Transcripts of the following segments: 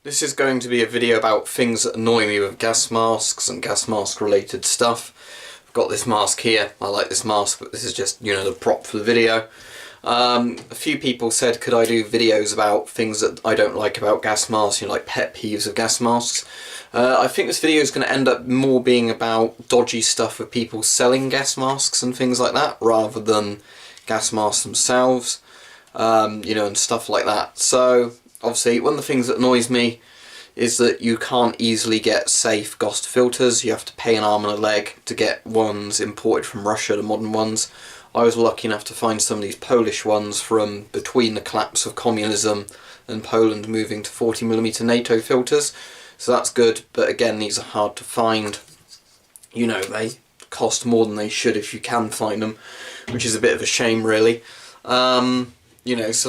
This is going to be a video about things that annoy me with gas masks and gas mask related stuff. I've got this mask here. I like this mask, but this is just, the prop for the video. A few people said could I do videos about things that I don't like about gas masks, like pet peeves of gas masks. I think this video is going to end up more being about dodgy stuff with people selling gas masks and things like that, rather than gas masks themselves, and stuff like that. So obviously one of the things that annoys me is that you can't easily get safe GOST filters. You have to pay an arm and a leg to get ones imported from Russia, the modern ones. I was lucky enough to find some of these Polish ones from between the collapse of communism and Poland moving to 40mm NATO filters. So that's good, but again, these are hard to find. They cost more than they should if you can find them, which is a bit of a shame really. So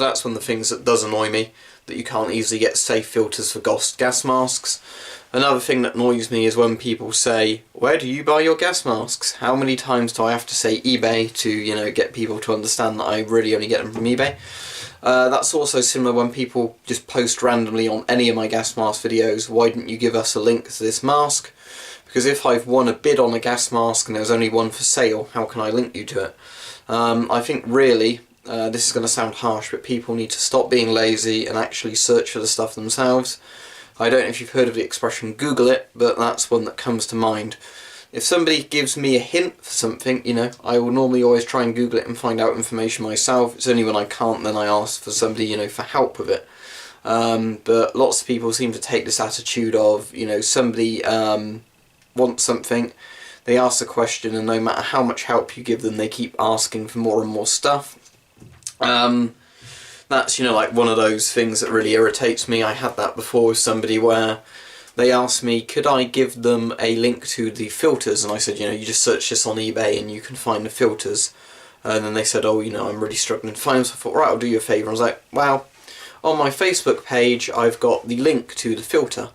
that's one of the things that does annoy me, that you can't easily get safe filters for GOST gas masks. Another thing that annoys me is when people say, where do you buy your gas masks? How many times do I have to say eBay to, get people to understand that I really only get them from eBay? That's also similar when people just post randomly on any of my gas mask videos, why didn't you give us a link to this mask? Because if I've won a bid on a gas mask and there's only one for sale, how can I link you to it? I think really, this is going to sound harsh, but people need to stop being lazy and actually search for the stuff themselves. I don't know if you've heard of the expression Google it, but that's one that comes to mind. If somebody gives me a hint for something, I will normally always try and Google it and find out information myself. It's only when I can't then I ask for somebody, for help with it. But lots of people seem to take this attitude of, somebody wants something, they ask a question, and no matter how much help you give them, they keep asking for more and more stuff. That's, like one of those things that really irritates me. I had that before with somebody where they asked me, could I give them a link to the filters? And I said, you just search this on eBay and you can find the filters. And then they said, oh, I'm really struggling to find them. So I thought, right, I'll do you a favour. I was like, well, on my Facebook page, I've got the link to the filter.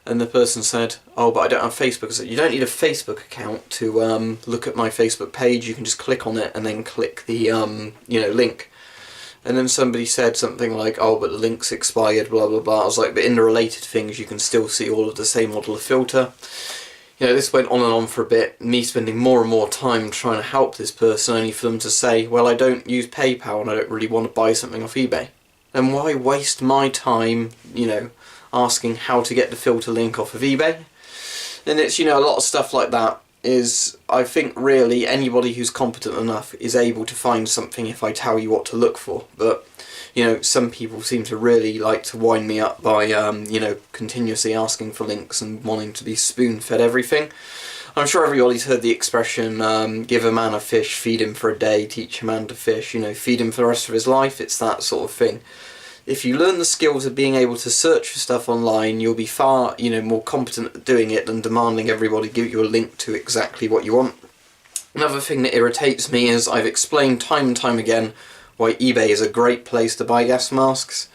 And the person said, oh, but I don't have Facebook. I said, you don't need a Facebook account to look at my Facebook page. You can just click on it and then click the, link. And then somebody said something like, oh, but the link's expired, blah, blah, blah. I was like, but in the related things, you can still see all of the same model of filter. This went on and on for a bit, me spending more and more time trying to help this person, only for them to say, well, I don't use PayPal and I don't really want to buy something off eBay. And why waste my time, asking how to get the filter link off of eBay? And it's, a lot of stuff like that is, I think really anybody who's competent enough is able to find something if I tell you what to look for. But, some people seem to really like to wind me up by, continuously asking for links and wanting to be spoon-fed everything. I'm sure everybody's heard the expression, give a man a fish, feed him for a day, teach a man to fish, feed him for the rest of his life. It's that sort of thing. If you learn the skills of being able to search for stuff online, you'll be far, more competent at doing it than demanding everybody give you a link to exactly what you want. Another thing that irritates me is I've explained time and time again why eBay is a great place to buy gas masks.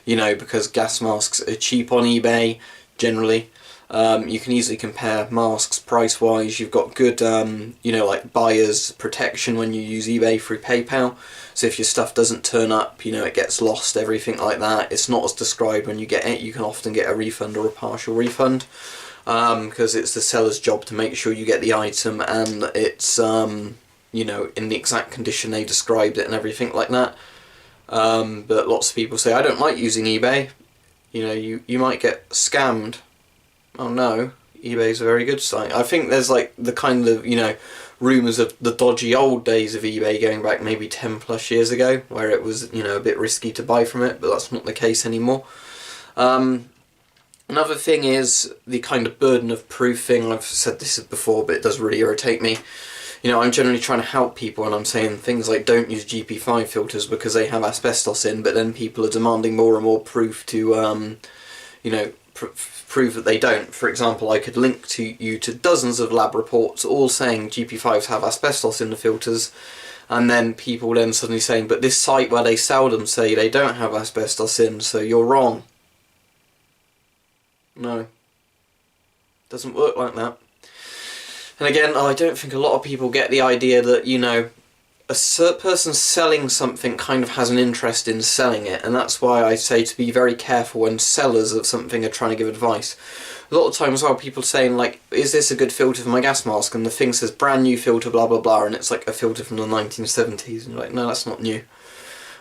Because gas masks are cheap on eBay, generally. You can easily compare masks price-wise. You've got good, like buyer's protection when you use eBay through PayPal. So if your stuff doesn't turn up, it gets lost, everything like that. It's not as described when you get it. You can often get a refund or a partial refund. Because it's the seller's job to make sure you get the item and it's, in the exact condition they described it and everything like that. But lots of people say, I don't like using eBay. You might get scammed. Oh no, eBay's a very good site. I think there's like the kind of, rumours of the dodgy old days of eBay going back maybe 10 plus years ago, where it was, a bit risky to buy from it, but that's not the case anymore. Another thing is the kind of burden of proof thing. I've said this before, but it does really irritate me. I'm generally trying to help people and I'm saying things like don't use GP5 filters because they have asbestos in, but then people are demanding more and more proof to, prove that they don't. For example, I could link you to dozens of lab reports all saying GP5s have asbestos in the filters, and then people then suddenly saying, but this site where they sell them say they don't have asbestos in, so you're wrong. No. Doesn't work like that. And again, I don't think a lot of people get the idea that, person selling something kind of has an interest in selling it, and that's why I say to be very careful when sellers of something are trying to give advice. A lot of times while people saying like, is this a good filter for my gas mask, and the thing says brand new filter blah blah blah, and it's like a filter from the 1970s, and you're like, no, that's not new.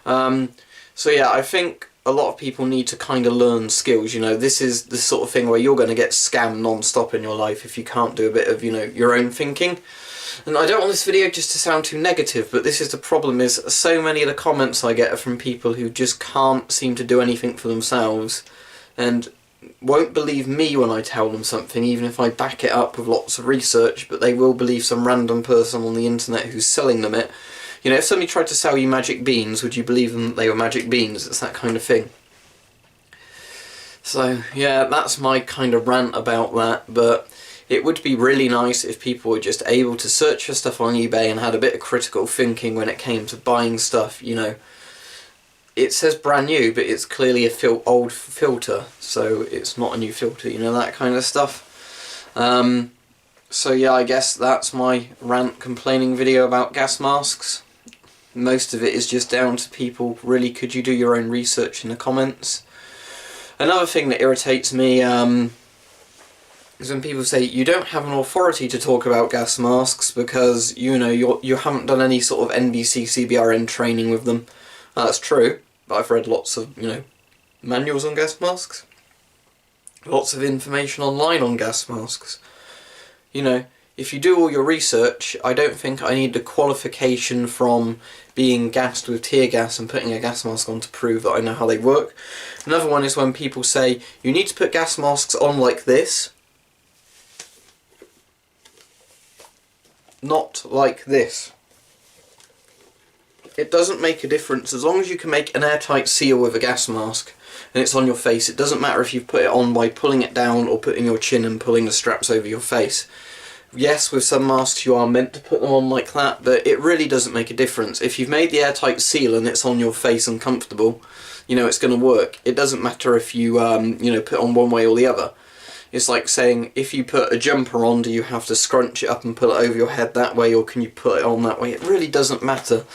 So yeah, I think a lot of people need to kind of learn skills. You know, this is the sort of thing where you're going to get scammed non-stop in your life if you can't do a bit of, you know, your own thinking. And I don't want this video just to sound too negative, but this is the problem, is so many of the comments I get are from people who just can't seem to do anything for themselves, and won't believe me when I tell them something, even if I back it up with lots of research, but they will believe some random person on the internet who's selling them it. You know, if somebody tried to sell you magic beans, would you believe them that they were magic beans? It's that kind of thing. So, yeah, that's my kind of rant about that, but it would be really nice if people were just able to search for stuff on eBay and had a bit of critical thinking when it came to buying stuff. You know, it says brand new, but it's clearly a old filter, so it's not a new filter, you know, that kind of stuff. So yeah, I guess that's my rant complaining video about gas masks. Most of it is just down to people, really, could you do your own research in the comments? Another thing that irritates me is when people say you don't have an authority to talk about gas masks because, you know, you haven't done any sort of NBC CBRN training with them. That's true, but I've read lots of, you know, manuals on gas masks. Lots of information online on gas masks. You know, if you do all your research, I don't think I need the qualification from being gassed with tear gas and putting a gas mask on to prove that I know how they work. Another one is when people say, you need to put gas masks on like this, not like this. It doesn't make a difference. As long as you can make an airtight seal with a gas mask and it's on your face, it doesn't matter if you've put it on by pulling it down or putting your chin and pulling the straps over your face. Yes, with some masks you are meant to put them on like that, but it really doesn't make a difference. If you've made the airtight seal and it's on your face and comfortable, you know, it's going to work. It doesn't matter if you, you know, put it on one way or the other. It's like saying, if you put a jumper on, do you have to scrunch it up and pull it over your head that way, or can you put it on that way? It really doesn't matter.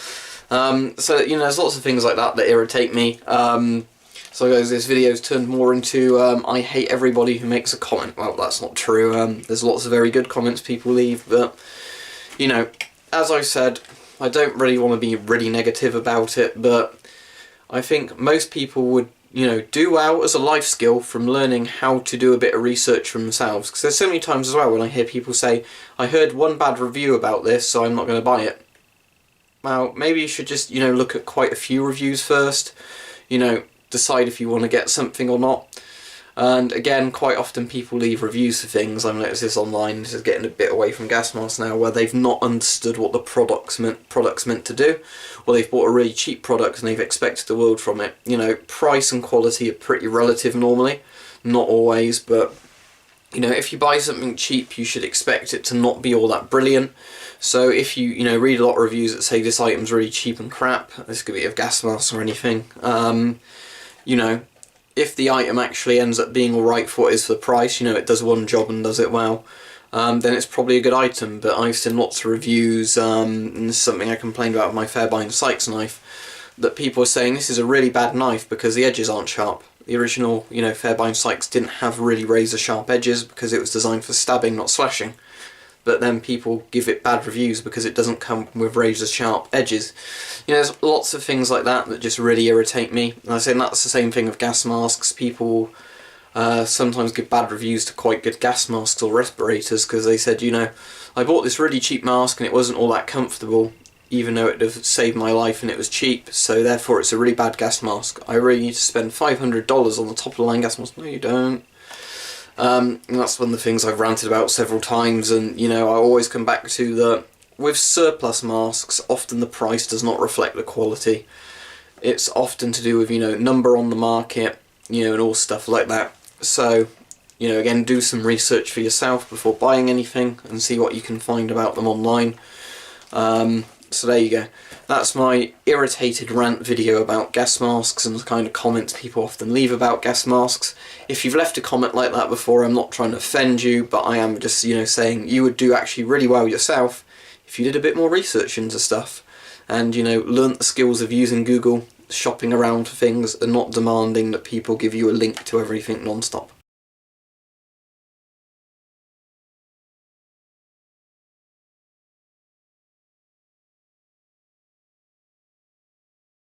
So, you know, there's lots of things like that that irritate me. So guys, this video's turned more into I hate everybody who makes a comment. Well, that's not true. There's lots of very good comments people leave, but, you know, as I said, I don't really want to be really negative about it, but I think most people would, you know, do well as a life skill from learning how to do a bit of research for themselves. Because there's so many times as well when I hear people say, I heard one bad review about this, so I'm not going to buy it. Well, maybe you should just, you know, look at quite a few reviews first, you know, decide if you want to get something or not. And again, quite often people leave reviews for things. I've noticed this online, this is getting a bit away from gas masks now, where they've not understood what the product's meant to do, or they've bought a really cheap product and they've expected the world from it. You know, price and quality are pretty relative normally, not always, but you know, if you buy something cheap, you should expect it to not be all that brilliant. So if you know, read a lot of reviews that say this item's really cheap and crap, this could be of gas masks or anything, you know, if the item actually ends up being alright for what it is for the price, you know, it does one job and does it well, then it's probably a good item. But I've seen lots of reviews, and this is something I complained about with my Fairbairn Sykes knife, that people are saying this is a really bad knife because the edges aren't sharp. The original, you know, Fairbairn Sykes didn't have really razor sharp edges because it was designed for stabbing, not slashing. But then people give it bad reviews because it doesn't come with razor sharp edges. You know, there's lots of things like that that just really irritate me. And I say that's the same thing with gas masks. People sometimes give bad reviews to quite good gas masks or respirators because they said, you know, I bought this really cheap mask and it wasn't all that comfortable, even though it would have saved my life and it was cheap, so therefore it's a really bad gas mask. I really need to spend $500 on the top of the line gas mask. No, you don't. And that's one of the things I've ranted about several times, and you know, I always come back to that with surplus masks, often the price does not reflect the quality. It's often to do with, you know, number on the market, you know, and all stuff like that. So, you know, again, do some research for yourself before buying anything and see what you can find about them online. So there you go. That's my irritated rant video about gas masks and the kind of comments people often leave about gas masks. If you've left a comment like that before, I'm not trying to offend you, but I am just, you know, saying you would do actually really well yourself if you did a bit more research into stuff. and, you know, learnt the skills of using Google, shopping around for things, and not demanding that people give you a link to everything non-stop.